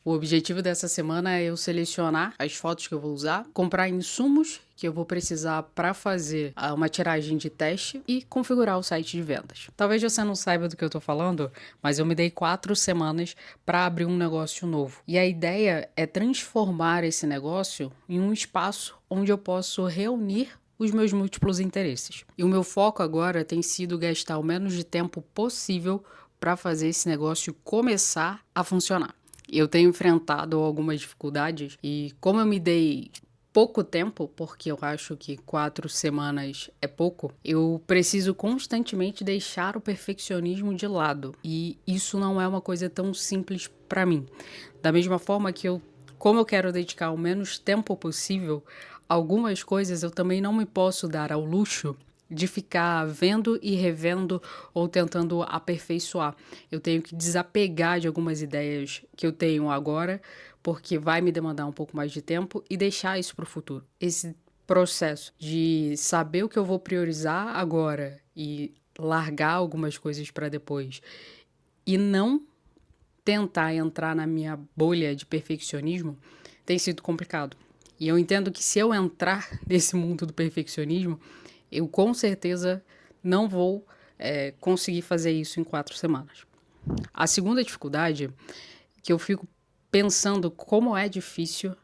O objetivo dessa semana é eu selecionar as fotos que eu vou usar, comprar insumos que eu vou precisar para fazer uma tiragem de teste e configurar o site de vendas. Talvez você não saiba do que eu tô falando, mas eu me dei 4 semanas para abrir um negócio novo. E a ideia é transformar esse negócio em um espaço onde eu posso reunir os meus múltiplos interesses. E o meu foco agora tem sido gastar o menos de tempo possível para fazer esse negócio começar a funcionar. Eu tenho enfrentado algumas dificuldades e como eu me dei pouco tempo, porque eu acho que 4 semanas é pouco, eu preciso constantemente deixar o perfeccionismo de lado. E isso não é uma coisa tão simples para mim. Da mesma forma que como eu quero dedicar o menos tempo possível, algumas coisas eu também não me posso dar ao luxo de ficar vendo e revendo ou tentando aperfeiçoar. Eu tenho que desapegar de algumas ideias que eu tenho agora, porque vai me demandar um pouco mais de tempo e deixar isso para o futuro. Esse processo de saber o que eu vou priorizar agora e largar algumas coisas para depois e não tentar entrar na minha bolha de perfeccionismo tem sido complicado. E eu entendo que se eu entrar nesse mundo do perfeccionismo, eu com certeza não vou conseguir fazer isso em 4 semanas. A segunda dificuldade, que eu fico pensando como é difícil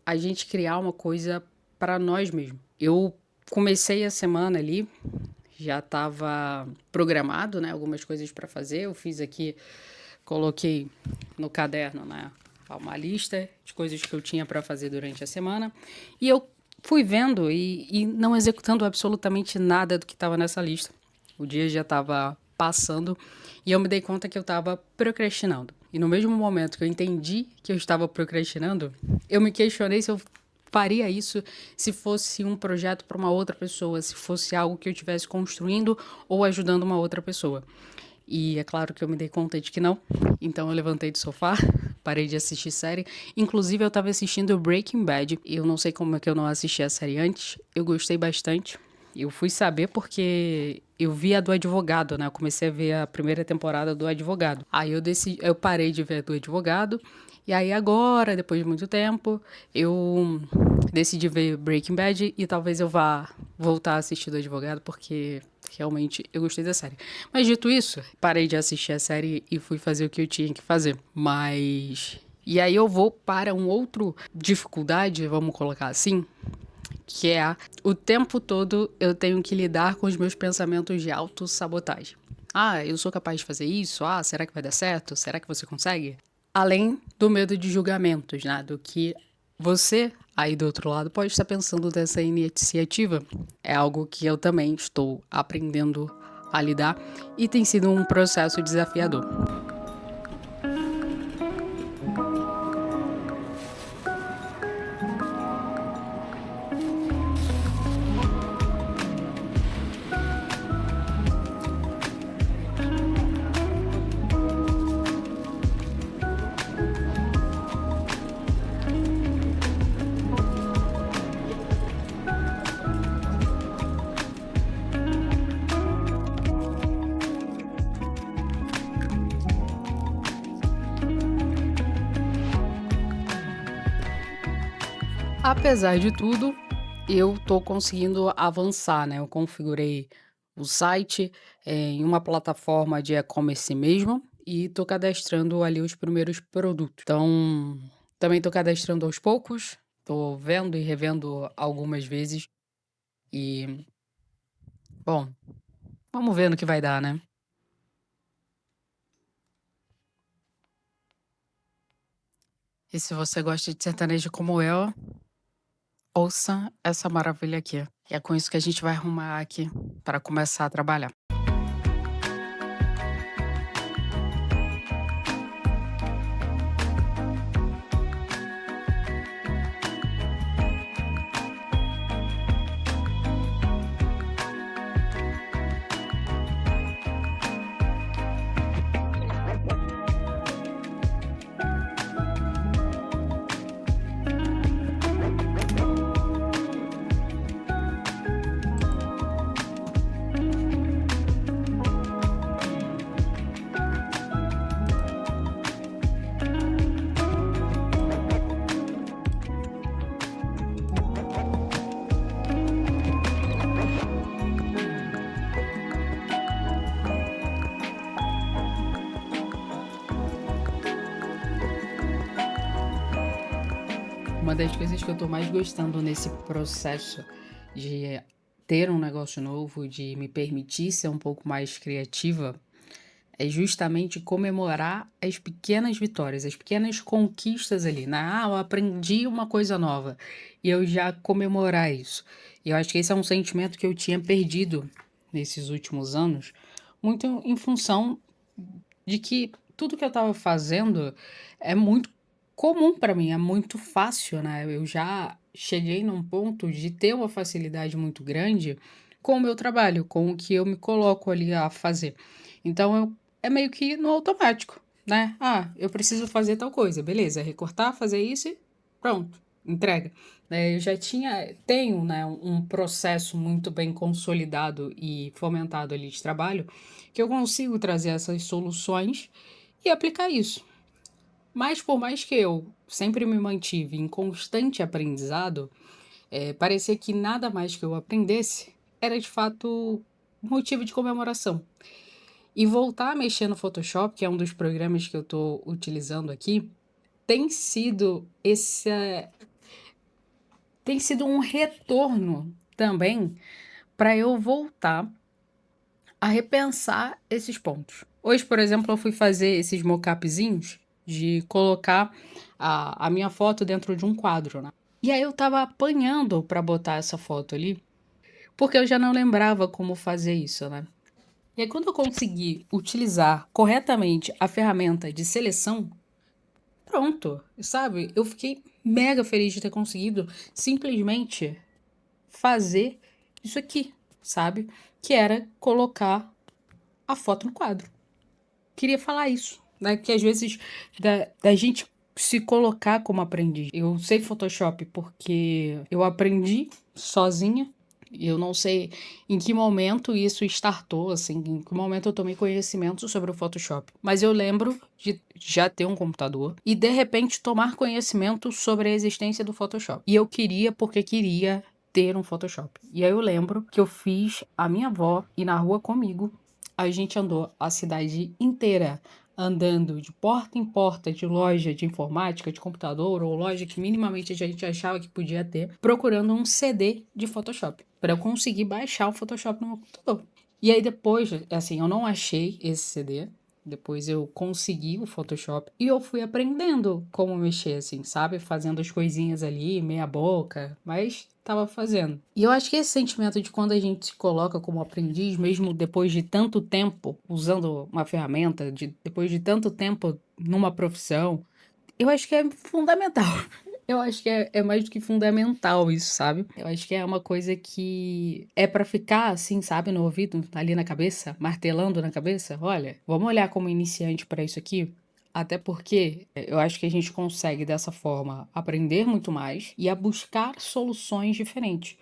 a gente criar uma coisa para nós mesmos. Eu comecei a semana ali, já estava programado, né, algumas coisas para fazer. Eu fiz aqui, coloquei no caderno, né, uma lista de coisas que eu tinha para fazer durante a semana. E eu fui vendo e não executando absolutamente nada do que estava nessa lista. O dia já estava passando e eu me dei conta que eu estava procrastinando. E no mesmo momento que eu entendi que eu estava procrastinando, eu me questionei se eu faria isso se fosse um projeto para uma outra pessoa, se fosse algo que eu estivesse construindo ou ajudando uma outra pessoa. E é claro que eu me dei conta de que não. Então eu levantei do sofá, parei de assistir série. Inclusive eu estava assistindo Breaking Bad. Eu não sei como é que eu não assisti a série antes. Eu gostei bastante. Eu fui saber porque eu vi a do advogado, né? Eu comecei a ver a primeira temporada do advogado. Aí eu parei de ver a do advogado. E aí agora, depois de muito tempo, eu decidi ver Breaking Bad e talvez eu vá voltar a assistir do advogado porque realmente eu gostei da série. Mas dito isso, parei de assistir a série e fui fazer o que eu tinha que fazer. E aí eu vou para um outro dificuldade, vamos colocar assim, que é o tempo todo eu tenho que lidar com os meus pensamentos de autossabotagem. Ah, eu sou capaz de fazer isso? Ah, será que vai dar certo? Será que você consegue? Além do medo de julgamentos, né? Do que você, aí do outro lado, pode estar pensando dessa iniciativa. É algo que eu também estou aprendendo a lidar e tem sido um processo desafiador. Apesar de tudo, eu tô conseguindo avançar, né? Eu configurei o site em uma plataforma de e-commerce mesmo e tô cadastrando ali os primeiros produtos. Então, também tô cadastrando aos poucos, tô vendo e revendo algumas vezes e, bom, vamos ver no que vai dar, né? E se você gosta de sertanejo como eu, ouça essa maravilha aqui. E é com isso que a gente vai arrumar aqui para começar a trabalhar. Uma das coisas que eu tô mais gostando nesse processo de ter um negócio novo, de me permitir ser um pouco mais criativa, é justamente comemorar as pequenas vitórias, as pequenas conquistas ali, né? Ah, eu aprendi uma coisa nova e eu já comemorar isso. E eu acho que esse é um sentimento que eu tinha perdido nesses últimos anos, muito em função de que tudo que eu estava fazendo é muito comum para mim, é muito fácil, né? Eu já cheguei num ponto de ter uma facilidade muito grande com o meu trabalho, com o que eu me coloco ali a fazer. Então é meio que no automático, né? Ah, eu preciso fazer tal coisa, beleza, recortar, fazer isso e pronto, entrega. Eu já tenho, né, um processo muito bem consolidado e fomentado ali de trabalho, que eu consigo trazer essas soluções e aplicar isso. Mas por mais que eu sempre me mantive em constante aprendizado, parecia que nada mais que eu aprendesse era de fato motivo de comemoração. E voltar a mexer no Photoshop, que é um dos programas que eu estou utilizando aqui, tem sido tem sido um retorno também para eu voltar a repensar esses pontos. Hoje, por exemplo, eu fui fazer esses mockupzinhos de colocar a minha foto dentro de um quadro, né? E aí eu tava apanhando para botar essa foto ali, porque eu já não lembrava como fazer isso, né? E aí quando eu consegui utilizar corretamente a ferramenta de seleção, pronto, sabe? Eu fiquei mega feliz de ter conseguido simplesmente fazer isso aqui, sabe? Que era colocar a foto no quadro. Queria falar isso, né? Que às vezes da gente se colocar como aprendiz. Eu sei Photoshop porque eu aprendi sozinha. E eu não sei em que momento isso startou, assim, em que momento eu tomei conhecimento sobre o Photoshop. Mas eu lembro de já ter um computador e de repente tomar conhecimento sobre a existência do Photoshop. E eu queria porque queria ter um Photoshop. E aí eu lembro que eu fiz a minha avó ir na rua comigo. A gente andou a cidade inteira andando de porta em porta de loja de informática, de computador ou loja que minimamente a gente achava que podia ter, procurando um CD de Photoshop, para eu conseguir baixar o Photoshop no meu computador. E aí depois, assim, eu não achei esse CD, depois eu consegui o Photoshop e eu fui aprendendo como mexer, assim, sabe? Fazendo as coisinhas ali, meia boca, mas tava fazendo. E eu acho que esse sentimento de quando a gente se coloca como aprendiz, mesmo depois de tanto tempo usando uma ferramenta, depois de tanto tempo numa profissão, eu acho que é fundamental. Eu acho que é mais do que fundamental isso, sabe? Eu acho que é uma coisa que é pra ficar assim, sabe, no ouvido, ali na cabeça, martelando na cabeça. Olha, vamos olhar como iniciante pra isso aqui. Até porque eu acho que a gente consegue dessa forma aprender muito mais e a buscar soluções diferentes.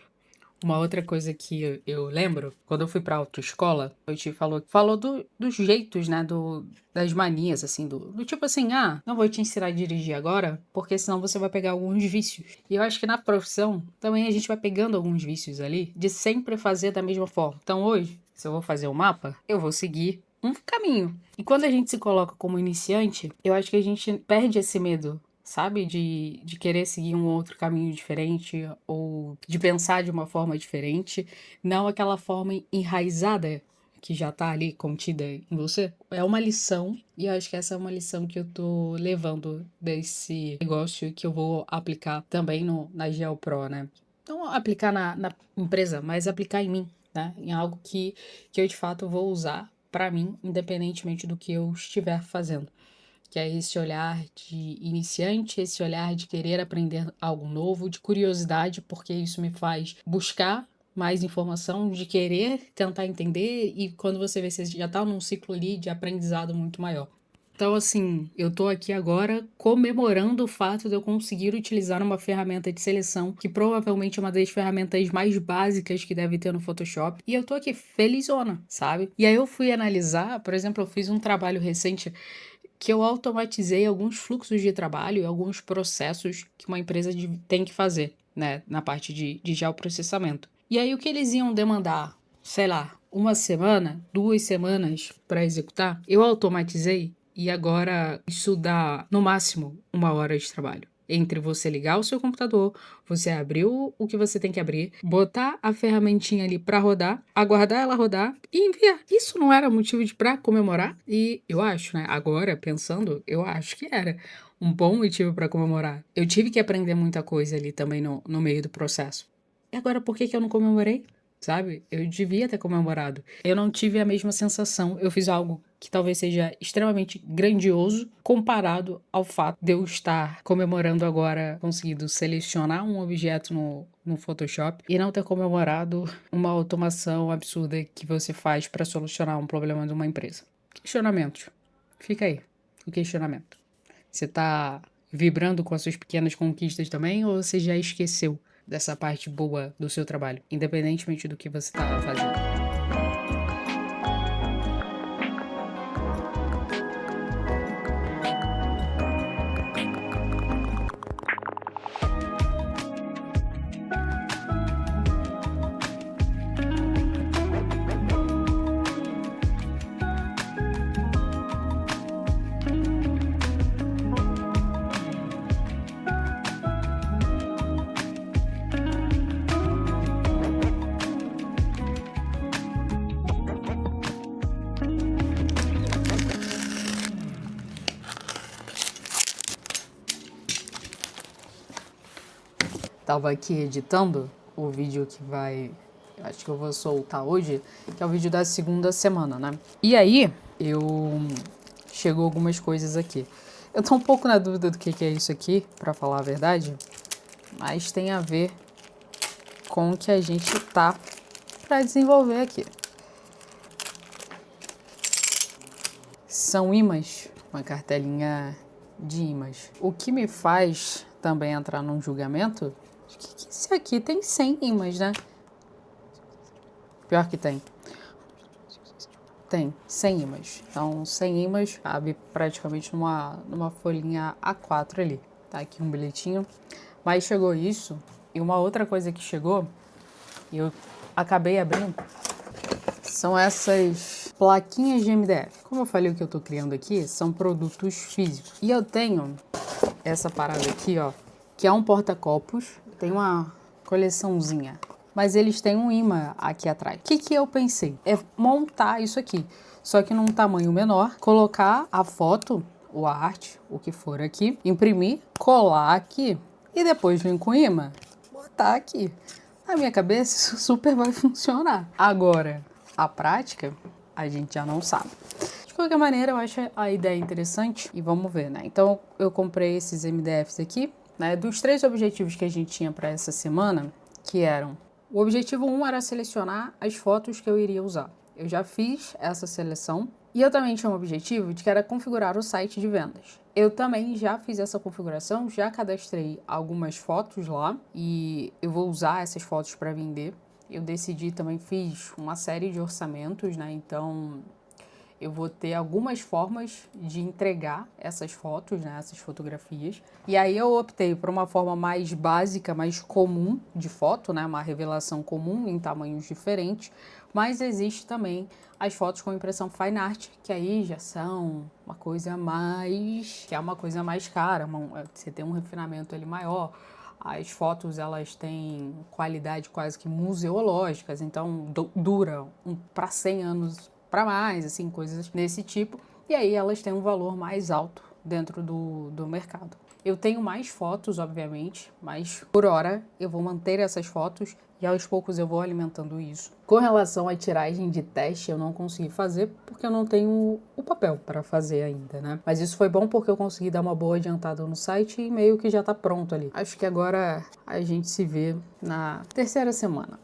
Uma outra coisa que eu lembro, quando eu fui pra autoescola, o te falou dos jeitos, né, das manias, assim, do tipo assim, ah, não vou te ensinar a dirigir agora, porque senão você vai pegar alguns vícios. E eu acho que na profissão também a gente vai pegando alguns vícios ali, de sempre fazer da mesma forma. Então hoje, se eu vou fazer um mapa, eu vou seguir um caminho. E quando a gente se coloca como iniciante, eu acho que a gente perde esse medo, sabe? De querer seguir um outro caminho diferente ou de pensar de uma forma diferente, não aquela forma enraizada que já tá ali contida em você. É uma lição, e eu acho que essa é uma lição que eu tô levando desse negócio que eu vou aplicar também na GeoPro, né? Não aplicar na empresa, mas aplicar em mim, né? Em algo que eu de fato vou usar para mim, independentemente do que eu estiver fazendo, que é esse olhar de iniciante, esse olhar de querer aprender algo novo, de curiosidade, porque isso me faz buscar mais informação, de querer tentar entender, e quando você vê, você já tá num ciclo ali de aprendizado muito maior. Então, assim, eu tô aqui agora comemorando o fato de eu conseguir utilizar uma ferramenta de seleção, que provavelmente é uma das ferramentas mais básicas que deve ter no Photoshop, e eu tô aqui felizona, sabe? E aí eu fui analisar, por exemplo, eu fiz um trabalho recente que eu automatizei alguns fluxos de trabalho e alguns processos que uma empresa tem que fazer, né, na parte de geoprocessamento. E aí o que eles iam demandar, sei lá, uma semana, 2 semanas para executar, eu automatizei e agora isso dá no máximo 1 hora de trabalho. entre você ligar o seu computador, você abrir o que você tem que abrir, botar a ferramentinha ali para rodar, aguardar ela rodar e enviar. Isso não era motivo para comemorar? E eu acho, né? Agora, pensando, eu acho que era um bom motivo para comemorar. Eu tive que aprender muita coisa ali também no meio do processo. E agora, por que eu não comemorei? Sabe? Eu devia ter comemorado. Eu não tive a mesma sensação. Eu fiz algo que talvez seja extremamente grandioso comparado ao fato de eu estar comemorando agora, conseguido selecionar um objeto no Photoshop e não ter comemorado uma automação absurda que você faz para solucionar um problema de uma empresa. Questionamentos. Fica aí, o questionamento. Você tá vibrando com as suas pequenas conquistas também ou você já esqueceu dessa parte boa do seu trabalho, independentemente do que você tá fazendo? Tava aqui editando o vídeo que acho que eu vou soltar hoje, que é o vídeo da segunda semana, né? E aí, chegou algumas coisas aqui. Eu tô um pouco na dúvida do que é isso aqui, pra falar a verdade, mas tem a ver com o que a gente tá pra desenvolver aqui. São ímãs, uma cartelinha de ímãs. O que me faz também entrar num julgamento, que esse aqui tem 100 ímãs, né? Pior que tem. Tem 100 ímãs. Então, 100 ímãs cabe praticamente numa folhinha A4 ali. Tá aqui um bilhetinho. Mas chegou isso. E uma outra coisa que chegou, e eu acabei abrindo, são essas plaquinhas de MDF. Como eu falei, o que eu tô criando aqui são produtos físicos. E eu tenho essa parada aqui, ó, que é um porta-copos. Tem uma coleçãozinha, mas eles têm um imã aqui atrás. O que eu pensei? É montar isso aqui, só que num tamanho menor, colocar a foto, ou a arte, o que for aqui, imprimir, colar aqui e depois vir com o imã, botar aqui. Na minha cabeça, isso super vai funcionar. Agora, a prática, a gente já não sabe. De qualquer maneira, eu acho a ideia interessante e vamos ver, né? Então, eu comprei esses MDFs aqui, né? Dos 3 objetivos que a gente tinha para essa semana, que eram... O objetivo 1 era selecionar as fotos que eu iria usar. Eu já fiz essa seleção e eu também tinha um objetivo de que era configurar o site de vendas. Eu também já fiz essa configuração, já cadastrei algumas fotos lá e eu vou usar essas fotos para vender. Eu decidi também, fiz uma série de orçamentos, né? Então, eu vou ter algumas formas de entregar essas fotos, né? Essas fotografias. E aí eu optei por uma forma mais básica, mais comum de foto, né? Uma revelação comum em tamanhos diferentes. Mas existe também as fotos com impressão fine art, que aí já são uma coisa mais... que é uma coisa mais cara, você tem um refinamento ali maior. As fotos, elas têm qualidade quase que museológicas, então duram para 100 anos para mais, assim, coisas desse tipo. E aí elas têm um valor mais alto dentro do mercado. Eu tenho mais fotos, obviamente, mas por hora eu vou manter essas fotos e aos poucos eu vou alimentando isso. Com relação à tiragem de teste, eu não consegui fazer porque eu não tenho o papel para fazer ainda, né? Mas isso foi bom porque eu consegui dar uma boa adiantada no site e meio que já tá pronto ali. Acho que agora a gente se vê na terceira semana.